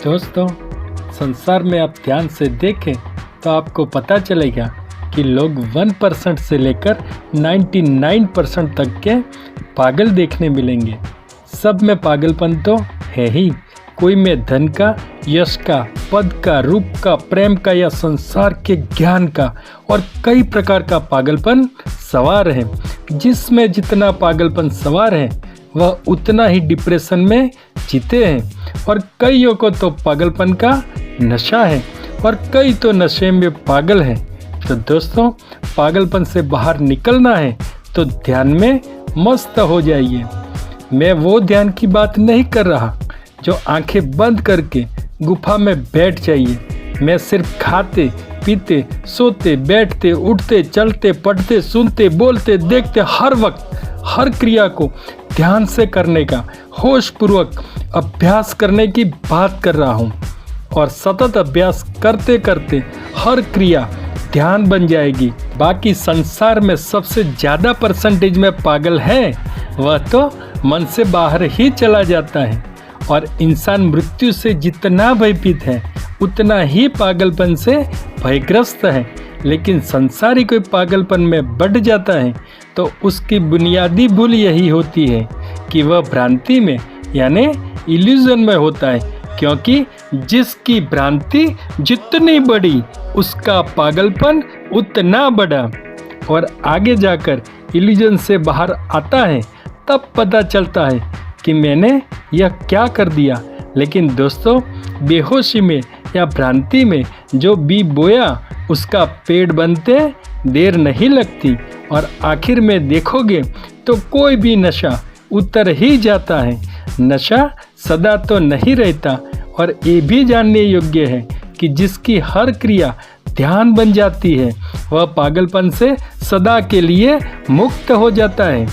दोस्तों, संसार में आप ध्यान से देखें तो आपको पता चलेगा कि लोग 1% से लेकर 99% तक के पागल देखने मिलेंगे। सब में पागलपन तो है ही। कोई में धन का, यश का, पद का, रूप का, प्रेम का या संसार के ज्ञान का और कई प्रकार का पागलपन सवार है। जिसमें जितना पागलपन सवार है वह उतना ही डिप्रेशन में जीते हैं और कईयों को तो पागलपन का नशा है और कई तो नशे में पागल हैं। तो दोस्तों, पागलपन से बाहर निकलना है तो ध्यान में मस्त हो जाइए। मैं वो ध्यान की बात नहीं कर रहा जो आंखें बंद करके गुफा में बैठ जाइए। मैं सिर्फ खाते, पीते, सोते, बैठते, उठते, चलते, पढ़ते, सुनते, बोलते, देखते हर वक्त हर क्रिया को ध्यान से करने का होश पूर्वक अभ्यास करने की बात कर रहा हूँ। और सतत अभ्यास करते करते हर क्रिया ध्यान बन जाएगी। बाकी संसार में सबसे ज़्यादा परसेंटेज में पागल है वह तो मन से बाहर ही चला जाता है। और इंसान मृत्यु से जितना भयभीत है उतना ही पागलपन से भयग्रस्त है। लेकिन संसारी कोई पागलपन में बढ़ जाता है तो उसकी बुनियादी भूल यही होती है कि वह भ्रांति में यानी इल्यूजन में होता है, क्योंकि जिसकी भ्रांति जितनी बड़ी उसका पागलपन उतना बड़ा। और आगे जाकर इल्यूजन से बाहर आता है तब पता चलता है कि मैंने यह क्या कर दिया। लेकिन दोस्तों, बेहोशी में या भ्रांति में जो बीज बोया उसका पेड़ बनते देर नहीं लगती और आखिर में देखोगे तो कोई भी नशा उतर ही जाता है। नशा सदा तो नहीं रहता। और ये भी जानने योग्य है कि जिसकी हर क्रिया ध्यान बन जाती है वह पागलपन से सदा के लिए मुक्त हो जाता है।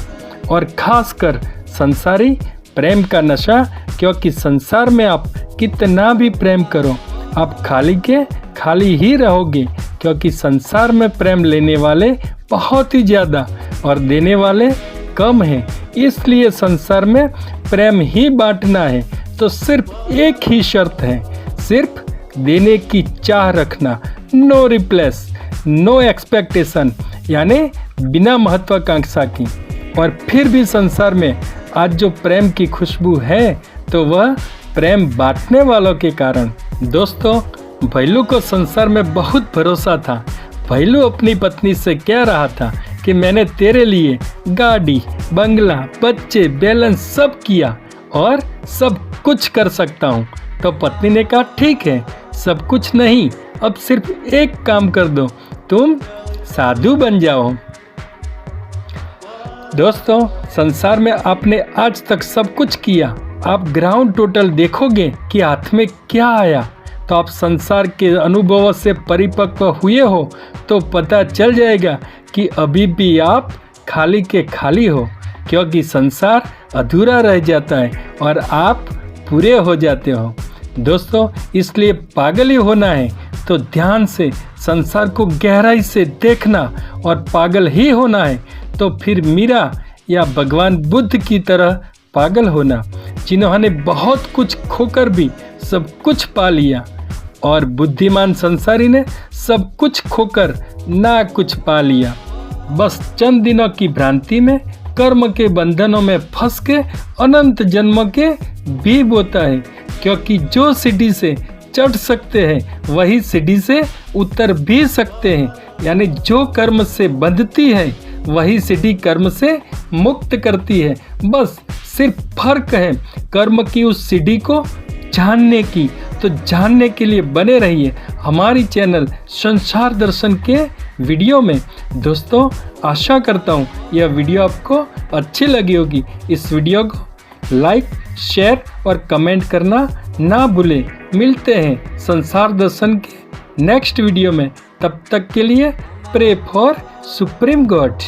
और खासकर संसारी प्रेम का नशा, क्योंकि संसार में आप कितना भी प्रेम करो आप खाली के खाली ही रहोगे, क्योंकि संसार में प्रेम लेने वाले बहुत ही ज़्यादा और देने वाले कम हैं। इसलिए संसार में प्रेम ही बांटना है तो सिर्फ एक ही शर्त है, सिर्फ देने की चाह रखना। नो रिप्लेस, नो एक्सपेक्टेशन, यानी बिना महत्वाकांक्षा की। और फिर भी संसार में आज जो प्रेम की खुशबू है तो वह प्रेम बांटने वालों के कारण। दोस्तों, भैलू को संसार में बहुत भरोसा था। भैलू अपनी पत्नी से कह रहा था कि मैंने तेरे लिए गाड़ी, बंगला, बच्चे, बैलेंस सब किया और सब कुछ कर सकता हूँ। तो पत्नी ने कहा ठीक है, सब कुछ नहीं, अब सिर्फ एक काम कर दो, तुम साधु बन जाओ। दोस्तों, संसार में आपने आज तक सब कुछ किया। आप ग्राउंड टोटल देखोगे कि हाथ में क्या आया, तो आप संसार के अनुभवों से परिपक्व हुए हो तो पता चल जाएगा कि अभी भी आप खाली के खाली हो, क्योंकि संसार अधूरा रह जाता है और आप पूरे हो जाते हो। दोस्तों, इसलिए पागल ही होना है तो ध्यान से संसार को गहराई से देखना, और पागल ही होना है तो फिर मीरा या भगवान बुद्ध की तरह पागल होना, जिन्होंने बहुत कुछ खोकर भी सब कुछ पा लिया। और बुद्धिमान संसारी ने सब कुछ खोकर ना कुछ पा लिया। बस चंद दिनों की भ्रांति में कर्म के बंधनों में फंस के अनंत जन्मों के भी बोता है, क्योंकि जो सीढ़ी से चढ़ सकते हैं वही सीढ़ी से उतर भी सकते हैं। यानी जो कर्म से बंधती है वही सीढ़ी कर्म से मुक्त करती है। बस सिर्फ फर्क है कर्म की उस सीढ़ी को जानने की। तो जानने के लिए बने रहिए हमारी चैनल संसार दर्शन के वीडियो में। दोस्तों, आशा करता हूँ यह वीडियो आपको अच्छी लगी होगी। इस वीडियो को लाइक, शेयर और कमेंट करना ना भूलें। मिलते हैं संसार दर्शन के नेक्स्ट वीडियो में। तब तक के लिए प्रे फॉर सुप्रीम गॉड।